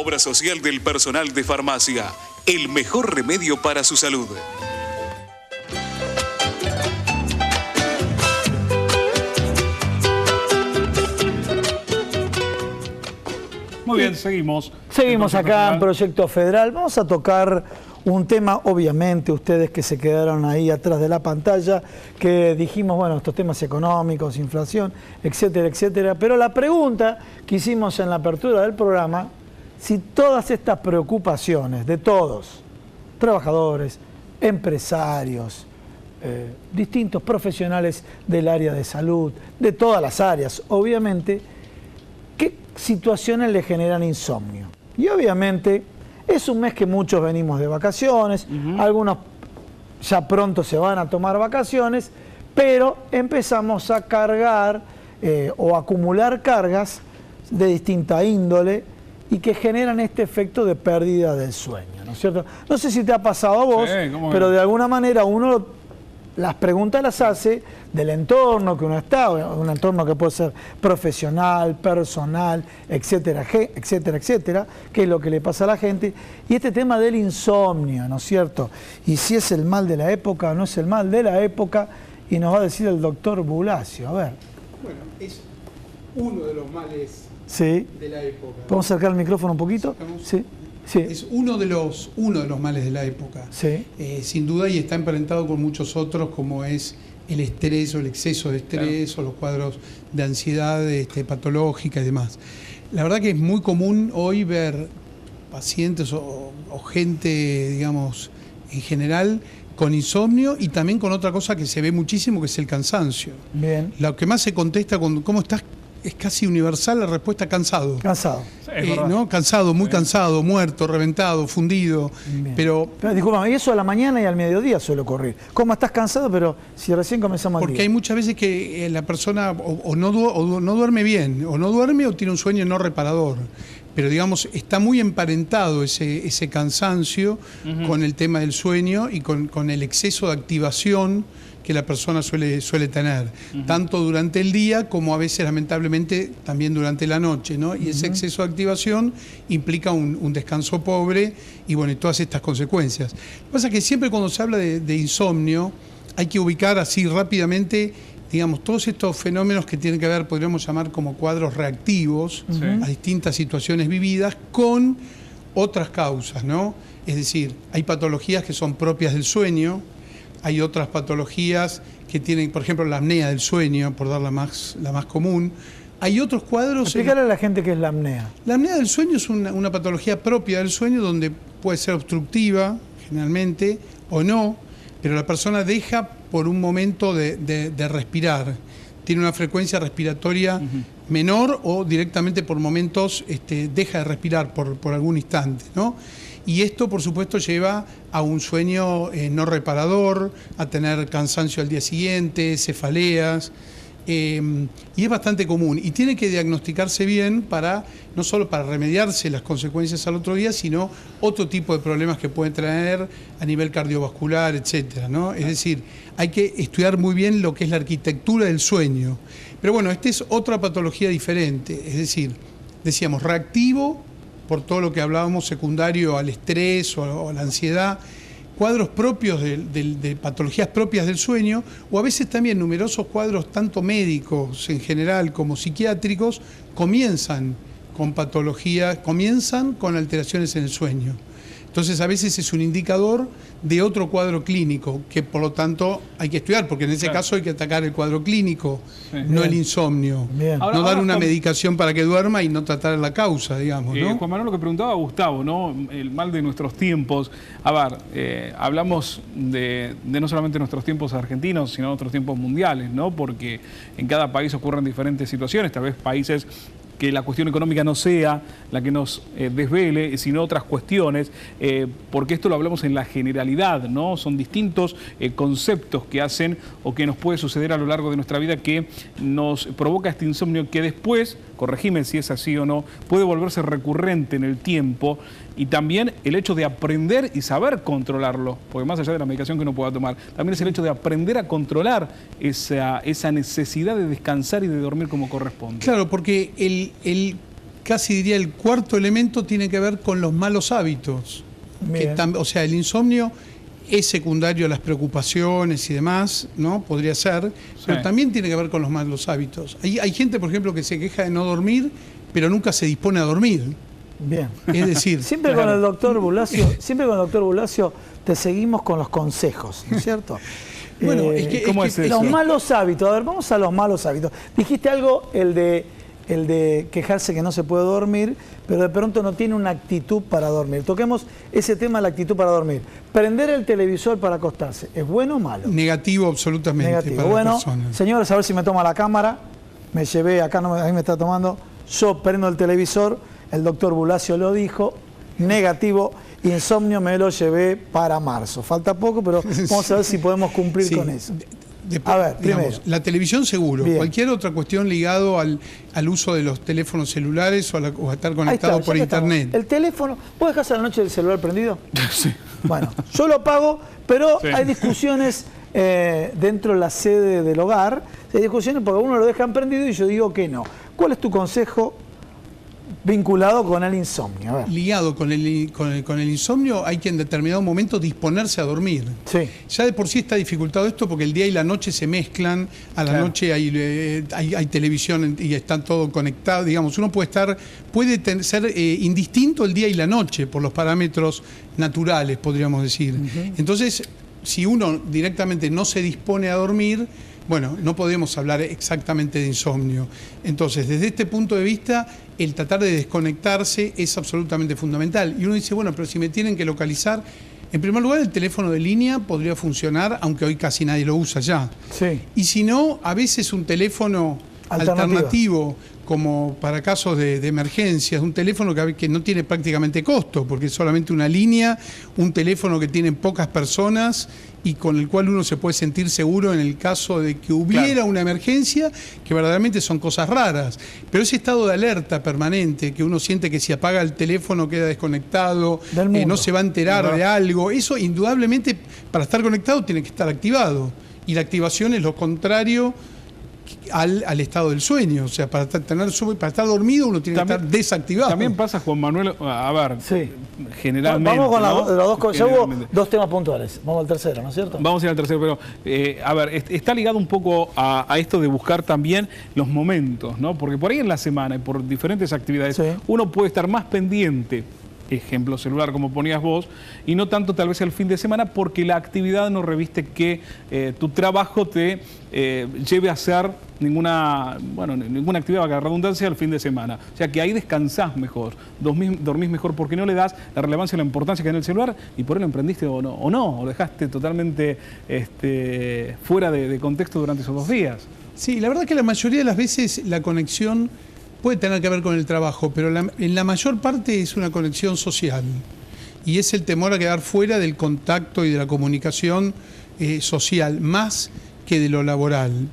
Obra social del personal de farmacia. El mejor remedio para su salud. Muy bien, seguimos. Seguimos acá en Proyecto Federal. Vamos a tocar un tema, obviamente, ustedes que se quedaron ahí atrás de la pantalla, que dijimos, bueno, estos temas económicos, inflación, etcétera, etcétera. Pero la pregunta que hicimos en la apertura del programa, si todas estas preocupaciones de todos, trabajadores, empresarios, distintos profesionales del área de salud, de todas las áreas, obviamente, ¿qué situaciones le generan insomnio? Y obviamente es un mes que muchos venimos de vacaciones, algunos ya pronto se van a tomar vacaciones, pero empezamos a cargar o acumular cargas de distinta índole y que generan este efecto de pérdida del sueño, ¿no es cierto? No sé si te ha pasado a vos, pero de alguna manera uno las preguntas las hace del entorno que uno está, un entorno que puede ser profesional, personal, etcétera, etcétera, etcétera, que es lo que le pasa a la gente. Y este tema del insomnio, ¿no es cierto? Y si es el mal de la época o no es el mal de la época, y nos va a decir el doctor Bulacio. A ver. Bueno, es uno de los males de la época. ¿Podemos acercar el micrófono un poquito? Sí. Sí. Es uno de los males de la época. Sí. Sin duda, y está emparentado con muchos otros, como es el estrés o el exceso de estrés, o los cuadros de ansiedad patológica y demás. La verdad que es muy común hoy ver pacientes o gente, digamos, en general, con insomnio y también con otra cosa que se ve muchísimo, que es el cansancio. Bien. Lo que más se contesta cuando ¿cómo estás? Es casi universal la respuesta: cansado. Cansado. ¿No? Cansado, muy cansado, muerto, reventado, fundido. Pero disculpa, y eso a la mañana y al mediodía suele ocurrir. ¿Cómo estás cansado? Pero si recién comenzamos el día. Porque hay muchas veces que la persona o no duerme bien, o no duerme o tiene un sueño no reparador. Pero digamos, está muy emparentado ese cansancio con el tema del sueño y con el exceso de activación que la persona suele tener, tanto durante el día como a veces, lamentablemente, también durante la noche, ¿no? Y ese exceso de activación implica un descanso pobre y, bueno, y todas estas consecuencias. Lo que pasa es que siempre cuando se habla de insomnio hay que ubicar así rápidamente, digamos, todos estos fenómenos que tienen que ver, podríamos llamar como cuadros reactivos a distintas situaciones vividas con otras causas, ¿no? Es decir, hay patologías que son propias del sueño. Hay otras patologías que tienen, por ejemplo, la apnea del sueño, por dar la más común. Hay otros cuadros... Explícale a la gente qué es la apnea. La apnea del sueño es una patología propia del sueño donde puede ser obstructiva, generalmente, o no, pero la persona deja por un momento de respirar. Tiene una frecuencia respiratoria menor o directamente por momentos deja de respirar por algún instante, ¿no? Y esto, por supuesto, lleva a un sueño no reparador, a tener cansancio al día siguiente, cefaleas, y es bastante común. Y tiene que diagnosticarse bien no solo para remediarse las consecuencias al otro día, sino otro tipo de problemas que pueden traer a nivel cardiovascular, etcétera, ¿no? Es decir, hay que estudiar muy bien lo que es la arquitectura del sueño. Pero bueno, esta es otra patología diferente, es decir, decíamos, reactivo, por todo lo que hablábamos, secundario al estrés o a la ansiedad, cuadros propios de patologías propias del sueño, o a veces también numerosos cuadros, tanto médicos en general como psiquiátricos, comienzan con patologías, comienzan con alteraciones en el sueño. Entonces, a veces es un indicador de otro cuadro clínico, que por lo tanto hay que estudiar, porque en ese caso hay que atacar el cuadro clínico, no el insomnio. No dar una medicación para que duerma y no tratar la causa, digamos, ¿no? Juan Manuel, lo que preguntaba Gustavo, ¿no? El mal de nuestros tiempos. A ver, hablamos de no solamente nuestros tiempos argentinos, sino nuestros tiempos mundiales, ¿no? Porque en cada país ocurren diferentes situaciones, tal vez países que la cuestión económica no sea la que nos desvele, sino otras cuestiones, porque esto lo hablamos en la generalidad, ¿no? Son distintos conceptos que hacen o que nos puede suceder a lo largo de nuestra vida que nos provoca este insomnio que después, corregime si es así o no, puede volverse recurrente en el tiempo, y también el hecho de aprender y saber controlarlo, porque más allá de la medicación que uno pueda tomar, también es el hecho de aprender a controlar esa necesidad de descansar y de dormir como corresponde. Claro, porque el casi diría el cuarto elemento tiene que ver con los malos hábitos. O sea, el insomnio es secundario a las preocupaciones y demás, ¿no? Podría ser, pero también tiene que ver con los malos hábitos. Hay gente, por ejemplo, que se queja de no dormir, pero nunca se dispone a dormir. Bien. Es decir, siempre con el doctor Bulacio te seguimos con los consejos, ¿no es cierto? Bueno, ¿cómo es eso? Los malos hábitos. A ver, vamos a los malos hábitos. Dijiste algo, el de quejarse que no se puede dormir, pero de pronto no tiene una actitud para dormir. Toquemos ese tema, la actitud para dormir. Prender el televisor para acostarse, ¿es bueno o malo? Negativo, absolutamente. Negativo. Para bueno, las personas. Señores, a ver si me toma la cámara. Me llevé, acá no, a mí me está tomando. Yo prendo el televisor, el doctor Bulacio lo dijo, negativo. Insomnio me lo llevé para marzo. Falta poco, pero vamos a ver si podemos cumplir con eso. Después, a ver, digamos, primero. la televisión seguro. Bien. Cualquier otra cuestión ligado al uso de los teléfonos celulares o a estar conectado por internet. El teléfono, ¿vos dejás a la noche el celular prendido? Sí. Bueno, yo lo apago, pero Sí. hay discusiones dentro de la sede del hogar. Hay discusiones porque uno lo dejan prendido y yo digo que no. ¿Cuál es tu consejo vinculado con el insomnio? A ver. Ligado con el insomnio, hay que en determinado momento disponerse a dormir. Sí. Ya de por sí está dificultado esto porque el día y la noche se mezclan, a la noche hay televisión y están todo conectado, digamos, uno puede ser indistinto el día y la noche por los parámetros naturales, podríamos decir. Entonces, si uno directamente no se dispone a dormir, bueno, no podemos hablar exactamente de insomnio. Entonces, desde este punto de vista, el tratar de desconectarse es absolutamente fundamental. Y uno dice, bueno, pero si me tienen que localizar, en primer lugar, el teléfono de línea podría funcionar, aunque hoy casi nadie lo usa ya. Sí. Y si no, a veces un teléfono alternativo, como para casos de emergencias, un teléfono que no tiene prácticamente costo, porque es solamente una línea, un teléfono que tienen pocas personas y con el cual uno se puede sentir seguro en el caso de que hubiera una emergencia, que verdaderamente son cosas raras. Pero ese estado de alerta permanente, que uno siente que si apaga el teléfono queda desconectado, no se va a enterar de algo, eso indudablemente para estar conectado tiene que estar activado. Y la activación es lo contrario al estado del sueño. O sea, para estar dormido uno tiene que estar desactivado. También pasa, Juan Manuel, a ver, sí. Generalmente. Vamos con ¿no? los dos cosas. Ya hubo dos temas puntuales. Vamos al tercero, ¿no es cierto? Vamos a ir al tercero, pero a ver, está ligado un poco a esto de buscar también los momentos, ¿no? Porque por ahí en la semana y por diferentes actividades uno puede estar más pendiente, ejemplo celular como ponías vos, y no tanto tal vez el fin de semana porque la actividad no reviste que tu trabajo te lleve a hacer ninguna actividad, valga la redundancia, el fin de semana. O sea que ahí descansás mejor, dormís mejor porque no le das la relevancia y la importancia que en el celular y por él lo emprendiste o no, o dejaste totalmente fuera de contexto durante esos 2 días. Sí, la verdad que la mayoría de las veces la conexión puede tener que ver con el trabajo, pero en la mayor parte es una conexión social y es el temor a quedar fuera del contacto y de la comunicación social, más que de lo laboral,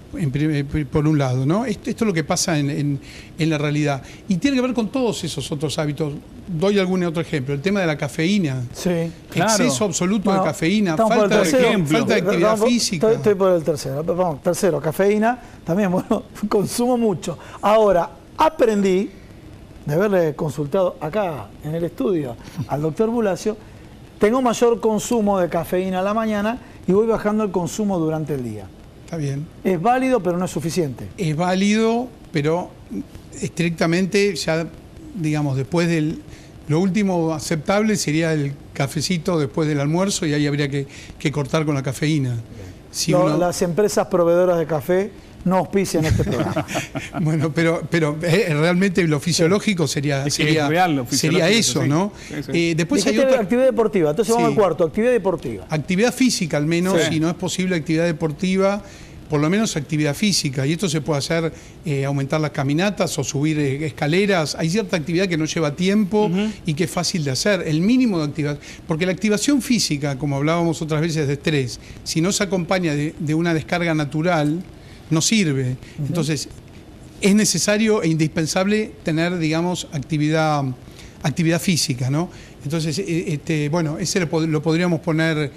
por un lado, ¿no? Esto es lo que pasa en la realidad. Y tiene que ver con todos esos otros hábitos. Doy algún otro ejemplo, el tema de la cafeína. Sí, claro. Exceso absoluto de cafeína, falta de actividad física. Estoy por el tercero. Vamos, tercero, cafeína, también, bueno, consumo mucho. Ahora, aprendí de haberle consultado acá en el estudio al doctor Bulacio, tengo mayor consumo de cafeína a la mañana y voy bajando el consumo durante el día. Está bien. Es válido, pero no es suficiente. Es válido, pero estrictamente ya, digamos, después del... Lo último aceptable sería el cafecito después del almuerzo y ahí habría que cortar con la cafeína. Si Las empresas proveedoras de café no auspician este programa. Bueno, pero realmente lo fisiológico sería eso, ¿no? Después hay otra actividad deportiva. Entonces vamos al cuarto, actividad deportiva. Actividad física, al menos, si no es posible actividad deportiva, por lo menos actividad física. Y esto se puede hacer, aumentar las caminatas o subir escaleras. Hay cierta actividad que no lleva tiempo y que es fácil de hacer. El mínimo de actividad. Porque la activación física, como hablábamos otras veces de estrés, si no se acompaña de una descarga natural, no sirve. Entonces, es necesario e indispensable tener, digamos, actividad actividad física, ¿no? Entonces, bueno, ese lo podríamos poner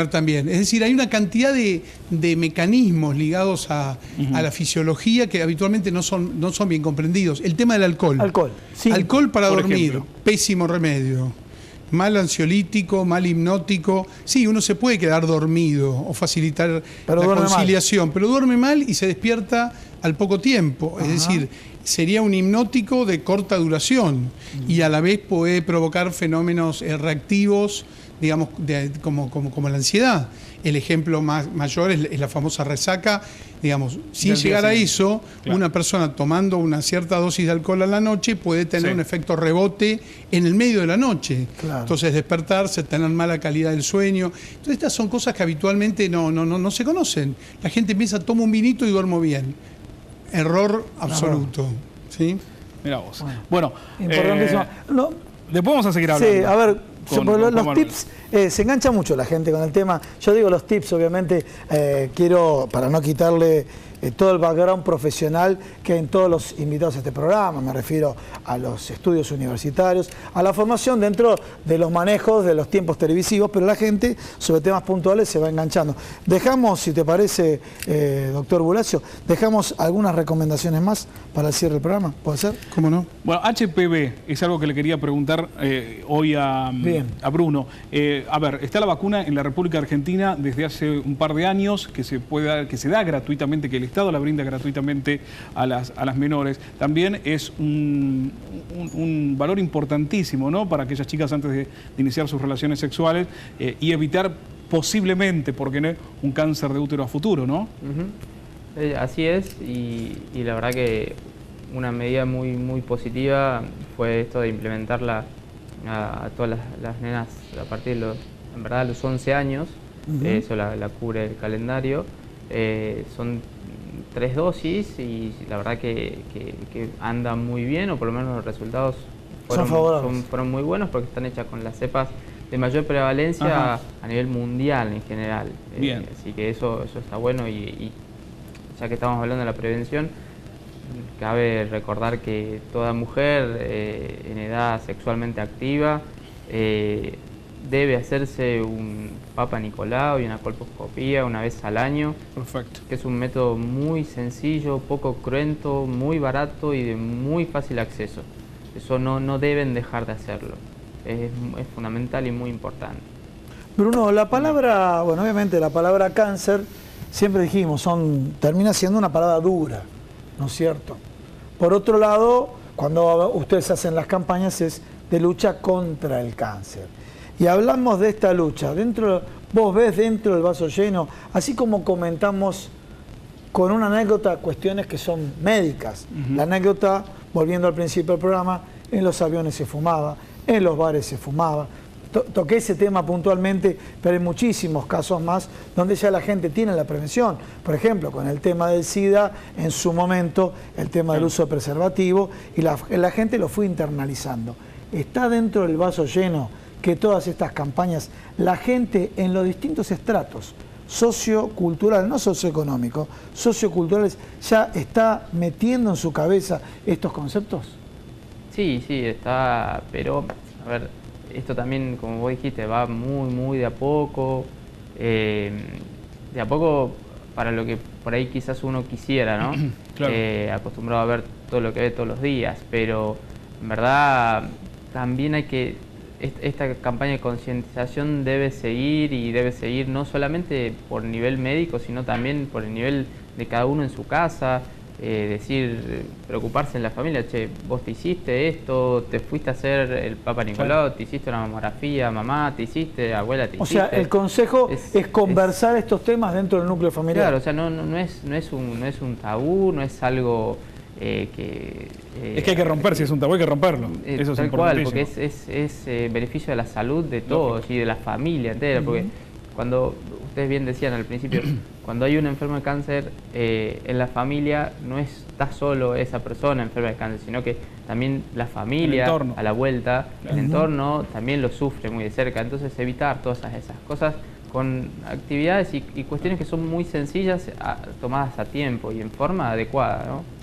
también. Es decir, hay una cantidad de mecanismos ligados a la fisiología que habitualmente no son bien comprendidos. El tema del alcohol. Sí. Alcohol para Por dormir, ejemplo. pésimo remedio. Mal ansiolítico, mal hipnótico. Sí, uno se puede quedar dormido o facilitar Pero la duerme conciliación, pero duerme mal y se despierta al poco tiempo. Es decir, sería un hipnótico de corta duración y a la vez puede provocar fenómenos reactivos, digamos, como la ansiedad. El ejemplo mayor es la famosa resaca. Digamos, sin Del día llegar a siguiente. eso, Claro. una persona tomando una cierta dosis de alcohol a la noche puede tener Sí. un efecto rebote en el medio de la noche. Claro. Entonces despertarse, tener mala calidad del sueño. Entonces estas son cosas que habitualmente no se conocen. La gente piensa, tomo un vinito y duermo bien. Error absoluto. ¿Sí? Mira vos. Bueno, Importantísimo. No, después vamos a seguir hablando. sí, a ver, con sobre Juan los Manuel. tips, se engancha mucho la gente con el tema. Yo digo los tips, obviamente, quiero, para no quitarle todo el background profesional que hay en todos los invitados a este programa, me refiero a los estudios universitarios, a la formación dentro de los manejos de los tiempos televisivos, pero la gente sobre temas puntuales se va enganchando. Dejamos, si te parece, doctor Bulacio, dejamos algunas recomendaciones más para el cierre del programa, ¿puede ser? ¿Cómo no? Bueno, HPV es algo que le quería preguntar hoy a Bruno. A ver, está la vacuna en la República Argentina desde hace un par de años que se da gratuitamente, que el Estado la brinda gratuitamente a las menores. También es un valor importantísimo, ¿no?, para aquellas chicas antes de iniciar sus relaciones sexuales y evitar posiblemente, porque no, un cáncer de útero a futuro, ¿no? Así es, y la verdad que una medida muy positiva fue esto de implementarla a todas las nenas a partir de los 11 años. Eso la cubre el calendario. Son 3 dosis y la verdad que anda muy bien, o por lo menos los resultados fueron muy buenos porque están hechas con las cepas de mayor prevalencia a nivel mundial en general. Bien. Así que eso está bueno, y ya que estamos hablando de la prevención, cabe recordar que toda mujer en edad sexualmente activa debe hacerse un Papa Nicolau y una colposcopía una vez al año. Perfecto. Que es un método muy sencillo, poco cruento, muy barato y de muy fácil acceso. Eso no deben dejar de hacerlo. Es fundamental y muy importante. Bruno, la palabra, bueno, obviamente la palabra cáncer, siempre dijimos, termina siendo una palabra dura, ¿no es cierto? Por otro lado, cuando ustedes hacen las campañas es de lucha contra el cáncer. Y hablamos de esta lucha, vos ves dentro del vaso lleno, así como comentamos con una anécdota, cuestiones que son médicas. La anécdota, volviendo al principio del programa, en los aviones se fumaba, en los bares se fumaba. Toqué ese tema puntualmente, pero hay muchísimos casos más donde ya la gente tiene la prevención. Por ejemplo, con el tema del SIDA, en su momento, el tema del uso de preservativo, y la gente lo fue internalizando. Está dentro del vaso lleno que todas estas campañas, la gente en los distintos estratos, sociocultural, no socioeconómico, socioculturales, ya está metiendo en su cabeza estos conceptos. Sí, está, pero a ver, esto también, como vos dijiste, va muy de a poco. De a poco para lo que por ahí quizás uno quisiera, ¿no? Claro. Acostumbrado a ver todo lo que ve todos los días, pero en verdad también hay que... Esta campaña de concientización debe seguir no solamente por nivel médico, sino también por el nivel de cada uno en su casa. Preocuparse en la familia, che, vos te hiciste esto, te fuiste a hacer el Papa Nicolau, te hiciste una mamografía, mamá, te hiciste, abuela, te hiciste. O sea, el consejo es conversar estos temas dentro del núcleo familiar. Claro, o sea, no es un tabú, no es algo que... es que hay que romper, si es un tabú hay que romperlo. Eso es tal cual, importantísimo. porque es beneficio de la salud de todos y de la familia entera, porque cuando, ustedes bien decían al principio, cuando hay un enfermo de cáncer, en la familia no está solo esa persona enferma de cáncer, sino que también la familia, a la vuelta, el entorno también lo sufre muy de cerca. Entonces evitar todas esas cosas con actividades y cuestiones que son muy sencillas, tomadas a tiempo y en forma adecuada, ¿no?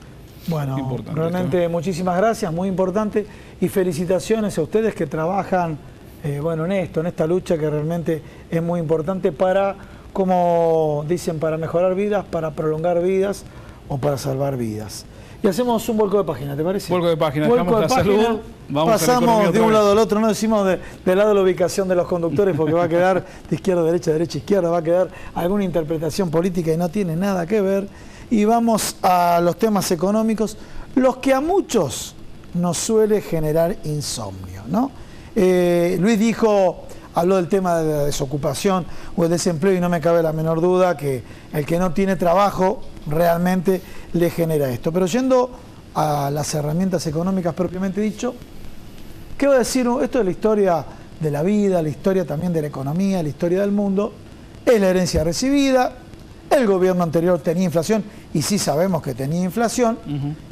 Bueno, Importante realmente muchísimas gracias, muy importante, y felicitaciones a ustedes que trabajan bueno, en esto, en esta lucha que realmente es muy importante para, como dicen, para mejorar vidas, para prolongar vidas o para salvar vidas. Y hacemos un vuelco de página, ¿te parece? Vuelco de página, Vuelco dejamos de la página, salud, vamos a la pasamos economía de otra un vez. lado al otro, no decimos del lado de la ubicación de los conductores porque va a quedar de izquierda a derecha, derecha a izquierda, va a quedar alguna interpretación política y no tiene nada que ver. Y vamos a los temas económicos, los que a muchos nos suele generar insomnio, ¿no? Luis habló del tema de la desocupación o el desempleo y no me cabe la menor duda que el que no tiene trabajo realmente le genera esto. Pero yendo a las herramientas económicas propiamente dicho, ¿qué va a decir? Esto es la historia de la vida, la historia también de la economía, la historia del mundo, es la herencia recibida, el gobierno anterior tenía inflación y sí sabemos que tenía inflación,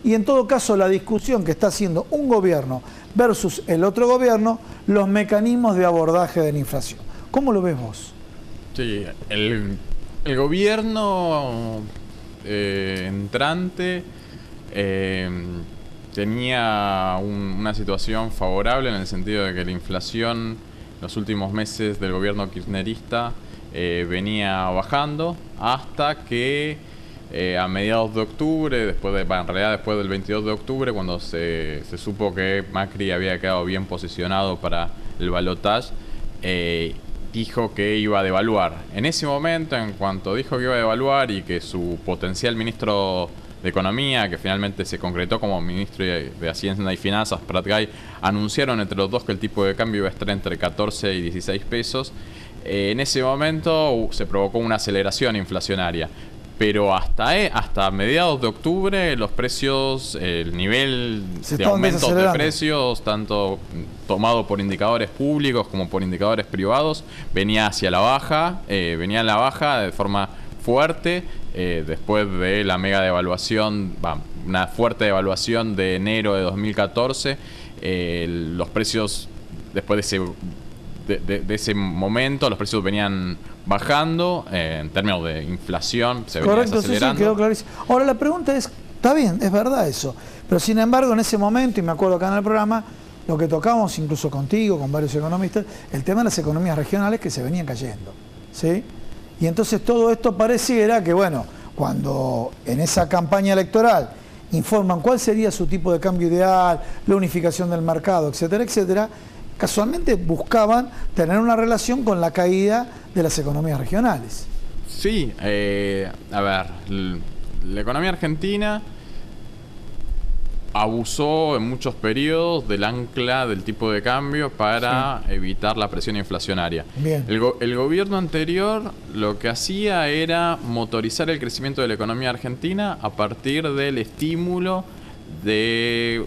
y en todo caso la discusión que está haciendo un gobierno versus el otro gobierno, los mecanismos de abordaje de la inflación. ¿Cómo lo ves vos? Sí, el gobierno entrante tenía una situación favorable en el sentido de que la inflación los últimos meses del gobierno kirchnerista venía bajando hasta que a mediados de octubre, en realidad después del 22 de octubre, cuando se supo que Macri había quedado bien posicionado para el balotaje, dijo que iba a devaluar. En ese momento, en cuanto dijo que iba a devaluar y que su potencial ministro de Economía, que finalmente se concretó como ministro de Hacienda y Finanzas, Prat Gay, anunciaron entre los dos que el tipo de cambio iba a estar entre 14 y 16 pesos. En ese momento se provocó una aceleración inflacionaria. Pero hasta mediados de octubre los precios, el nivel de aumentos de precios, tanto tomado por indicadores públicos como por indicadores privados, venía hacia la baja, venía en la baja de forma fuerte, después de la mega devaluación, una fuerte devaluación de enero de 2014, los precios después de ese momento, los precios venían bajando en términos de inflación, se venía desacelerando. Sí, quedó clarísimo. Ahora la pregunta es, está bien, es verdad eso, pero sin embargo en ese momento, y me acuerdo acá en el programa, lo que tocamos incluso contigo, con varios economistas, el tema de las economías regionales que se venían cayendo, ¿sí? Y entonces todo esto pareciera que, bueno, cuando en esa campaña electoral informan cuál sería su tipo de cambio ideal, la unificación del mercado, etcétera, etcétera, casualmente buscaban tener una relación con la caída de las economías regionales. Sí, a ver, la economía argentina abusó en muchos periodos del ancla del tipo de cambio para evitar la presión inflacionaria. Bien. El gobierno anterior lo que hacía era motorizar el crecimiento de la economía argentina a partir del estímulo de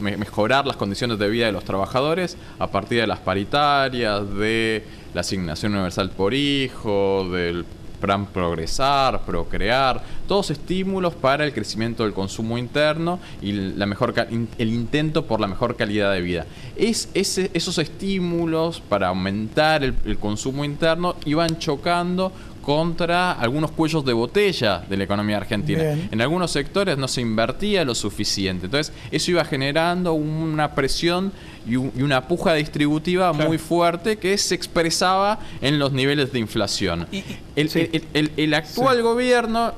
mejorar las condiciones de vida de los trabajadores a partir de las paritarias, de la asignación universal por hijo, del plan Progresar, Procrear, todos estímulos para el crecimiento del consumo interno y el intento por la mejor calidad de vida. Esos estímulos para aumentar el consumo interno iban chocando contra algunos cuellos de botella de la economía argentina. Bien. En algunos sectores no se invertía lo suficiente. Entonces, eso iba generando una presión y una puja distributiva muy fuerte que se expresaba en los niveles de inflación. El actual gobierno,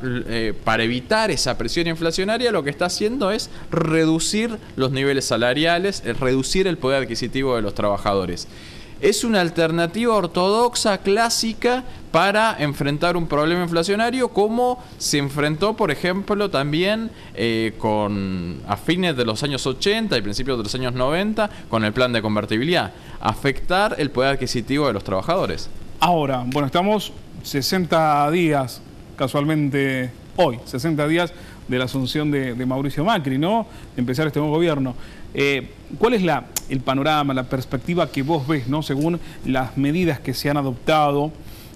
para evitar esa presión inflacionaria, lo que está haciendo es reducir los niveles salariales, reducir el poder adquisitivo de los trabajadores. Es una alternativa ortodoxa, clásica, para enfrentar un problema inflacionario, como se enfrentó, por ejemplo, también a fines de los años 80 y principios de los años 90, con el plan de convertibilidad. Afectar el poder adquisitivo de los trabajadores. Ahora, bueno, estamos 60 días, casualmente hoy, 60 días de la asunción de Mauricio Macri, ¿no? De empezar este nuevo gobierno. ¿Cuál es el panorama, la perspectiva que vos ves, ¿no? Según las medidas que se han adoptado,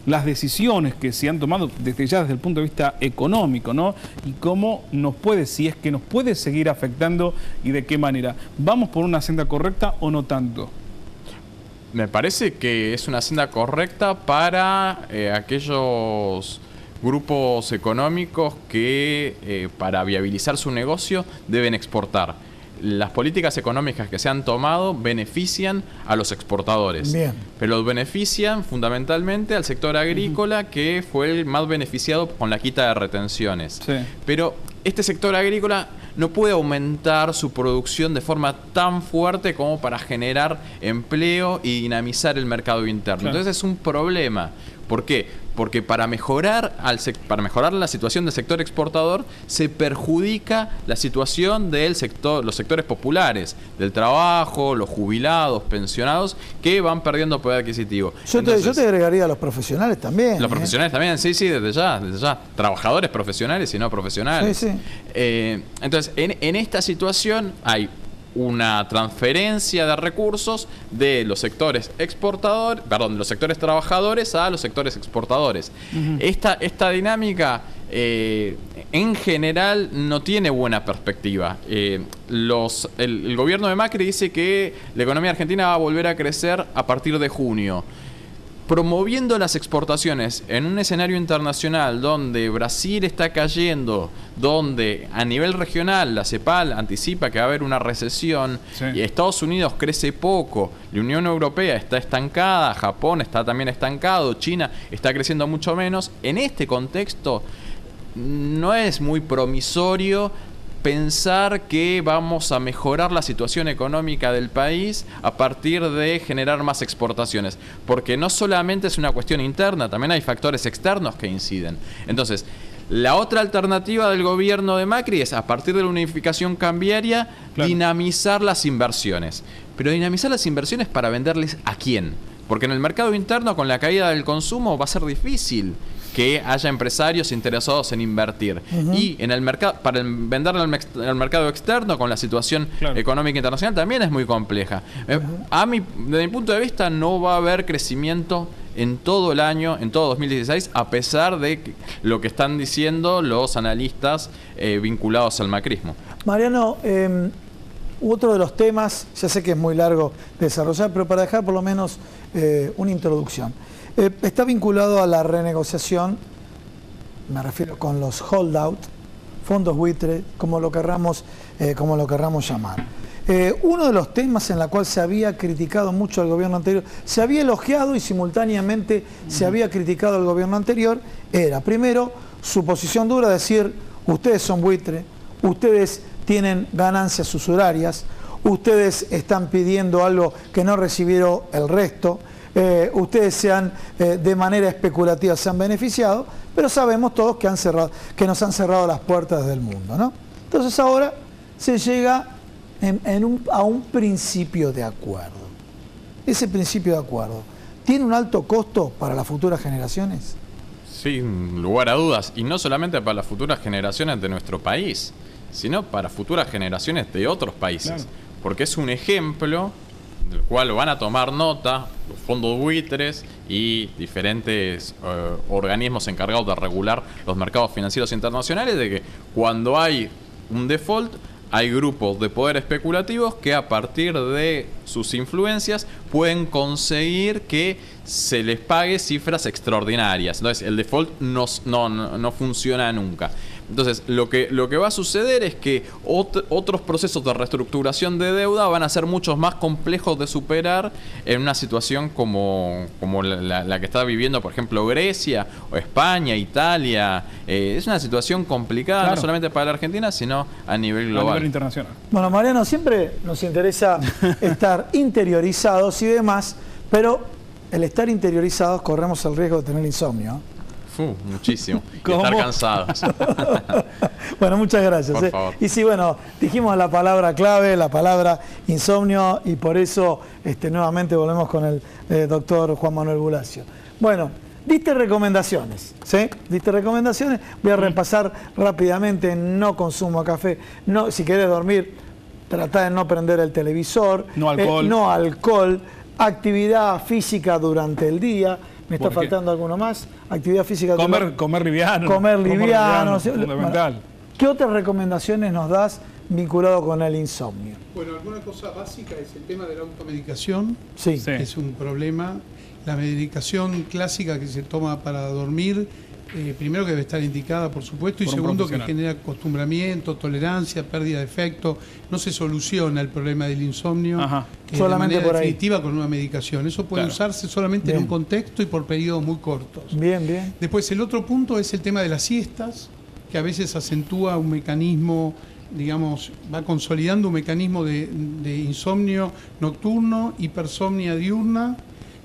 las decisiones que se han tomado desde el punto de vista económico, ¿no? Y cómo si es que nos puede seguir afectando y de qué manera. ¿Vamos por una senda correcta o no tanto? Me parece que es una senda correcta para aquellos grupos económicos que para viabilizar su negocio deben exportar. Las políticas económicas que se han tomado benefician a los exportadores. Bien. Pero benefician fundamentalmente al sector agrícola, que fue el más beneficiado con la quita de retenciones. Sí. Pero este sector agrícola no puede aumentar su producción de forma tan fuerte como para generar empleo y dinamizar el mercado interno. Claro. Entonces es un problema. ¿Por qué? Porque para mejorar la situación del sector exportador se perjudica la situación del sector, los sectores populares, del trabajo, los jubilados, pensionados, que van perdiendo poder adquisitivo. Yo te agregaría a los profesionales también. Los profesionales también, sí, desde ya. Trabajadores profesionales y no profesionales. Sí. Entonces, en esta situación hay una transferencia de recursos de los sectores los sectores trabajadores a los sectores exportadores. Esta dinámica en general no tiene buena perspectiva. El gobierno de Macri dice que la economía argentina va a volver a crecer a partir de junio. Promoviendo las exportaciones en un escenario internacional donde Brasil está cayendo, donde a nivel regional la CEPAL anticipa que va a haber una recesión, sí, y Estados Unidos crece poco, la Unión Europea está estancada, Japón está también estancado, China está creciendo mucho menos. En este contexto no es muy promisorio pensar que vamos a mejorar la situación económica del país a partir de generar más exportaciones, porque no solamente es una cuestión interna, también hay factores externos que inciden. Entonces, la otra alternativa del gobierno de Macri es, a partir de la unificación cambiaria, claro, dinamizar las inversiones. Pero dinamizar las inversiones para venderles ¿a quién? Porque en el mercado interno, con la caída del consumo, va a ser difícil que haya empresarios interesados en invertir. Y en el mercado, para venderle al mercado externo, con la situación, claro, económica internacional, también es muy compleja. Desde mi punto de vista, no va a haber crecimiento en todo el año, en todo 2016, a pesar de lo que están diciendo los analistas vinculados al macrismo. Mariano, otro de los temas, ya sé que es muy largo de desarrollar, pero para dejar por lo menos una introducción. Está vinculado a la renegociación, me refiero con los holdout, fondos buitre, como lo querramos llamar. Uno de los temas en la cual se había criticado mucho al gobierno anterior, se había elogiado y simultáneamente se había criticado al gobierno anterior, era primero su posición dura, decir, ustedes son buitre, ustedes tienen ganancias usurarias, ustedes están pidiendo algo que no recibieron el resto, ustedes de manera especulativa se han beneficiado, pero sabemos todos que nos han cerrado las puertas del mundo, ¿no? Entonces ahora se llega a un principio de acuerdo. Ese principio de acuerdo, ¿tiene un alto costo para las futuras generaciones? Sin lugar a dudas, y no solamente para las futuras generaciones de nuestro país, sino para futuras generaciones de otros países. Claro. Porque es un ejemplo del cual van a tomar nota los fondos buitres y diferentes organismos encargados de regular los mercados financieros internacionales, de que cuando hay un default, hay grupos de poder especulativos que a partir de sus influencias pueden conseguir que se les pague cifras extraordinarias. Entonces el default no funciona nunca. Entonces lo que va a suceder es que otros procesos de reestructuración de deuda van a ser muchos más complejos de superar en una situación como la que está viviendo, por ejemplo, Grecia o España, Italia. Es una situación complicada, claro, no solamente para la Argentina, sino a nivel global. A nivel internacional. Bueno, Mariano, siempre nos interesa estar interiorizados y demás, pero el estar interiorizados corremos el riesgo de tener insomnio. Muchísimo. Y estar cansados. Bueno, muchas gracias. Por favor. Y sí, bueno, dijimos la palabra clave, la palabra insomnio, y por eso nuevamente volvemos con el doctor Juan Manuel Bulacio. Bueno, diste recomendaciones, ¿sí? Diste recomendaciones. Voy a repasar rápidamente: no consumo café, no, si querés dormir, trata de no prender el televisor, no alcohol, no alcohol, actividad física durante el día. ¿Me está faltando alguno más? Actividad física. Comer liviano. Comer liviano. Fundamental. ¿Qué otras recomendaciones nos das vinculado con el insomnio? Bueno, alguna cosa básica es el tema de la automedicación. Sí. Es un problema. La medicación clásica que se toma para dormir primero que debe estar indicada, por supuesto, y Por un segundo que profesional. genera acostumbramiento, tolerancia, pérdida de efecto. No se soluciona el problema del insomnio Ajá. de Solamente manera por ahí. definitiva con una medicación. Eso puede Claro. usarse solamente Bien. en un contexto y por periodos muy cortos. Bien, bien. Después, el otro punto es el tema de las siestas, que a veces acentúa un mecanismo, digamos, va consolidando un mecanismo de insomnio nocturno, hipersomnia diurna.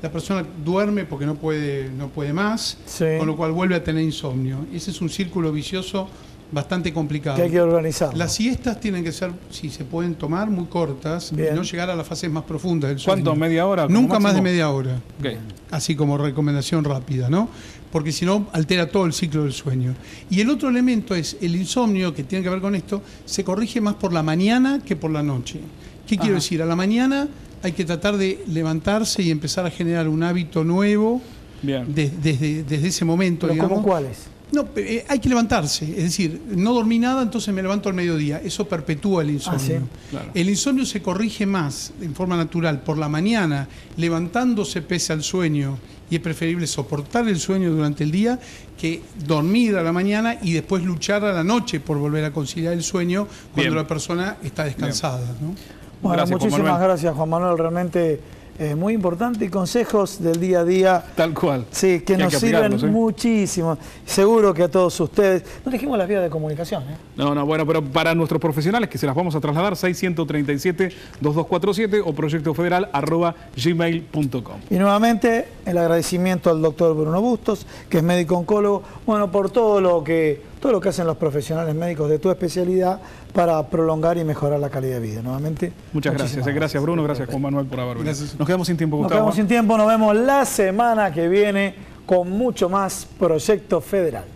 La persona duerme porque no puede más, Sí. con lo cual vuelve a tener insomnio. Ese es un círculo vicioso bastante complicado. Que hay que organizar. Las siestas tienen que ser, si se pueden tomar, muy cortas, y Bien. no llegar a las fases más profundas del sueño. ¿Cuánto? ¿Media hora? como Nunca más de máximo? media hora. Ok. Así como recomendación rápida, ¿no? Porque si no, altera todo el ciclo del sueño. Y el otro elemento es el insomnio, que tiene que ver con esto, se corrige más por la mañana que por la noche. ¿Qué quiero decir? A la mañana hay que tratar de levantarse y empezar a generar un hábito nuevo Bien. desde ese momento, ¿Pero digamos. cómo cuáles? No, hay que levantarse, es decir, no dormí nada, entonces me levanto al mediodía. Eso perpetúa el insomnio. sí. Claro. El insomnio se corrige más en forma natural por la mañana, levantándose pese al sueño, y es preferible soportar el sueño durante el día que dormir a la mañana y después luchar a la noche por volver a conciliar el sueño cuando Bien. la persona está descansada, ¿no? Bueno, Gracias, Juan muchísimas Manuel. gracias, Juan Manuel. Realmente muy importante, y consejos del día a día. Tal cual. Sí, que Y hay nos que sirven aplicarlos, ¿eh? muchísimo. Seguro que a todos ustedes. No dijimos las vías de comunicación, ¿eh? No, bueno, pero para nuestros profesionales que se las vamos a trasladar, 637-2247 o proyectofederal@gmail.com. Y nuevamente el agradecimiento al doctor Bruno Bustos, que es médico oncólogo, bueno, por todo lo que hacen los profesionales médicos de tu especialidad para prolongar y mejorar la calidad de vida. Nuevamente, Muchas gracias. muchísimas Gracias, Bruno. Gracias, Juan Manuel, por haber venido. Gracias. Nos quedamos sin tiempo, Nos Gustavo. quedamos sin tiempo, nos vemos la semana que viene con mucho más Proyecto Federal.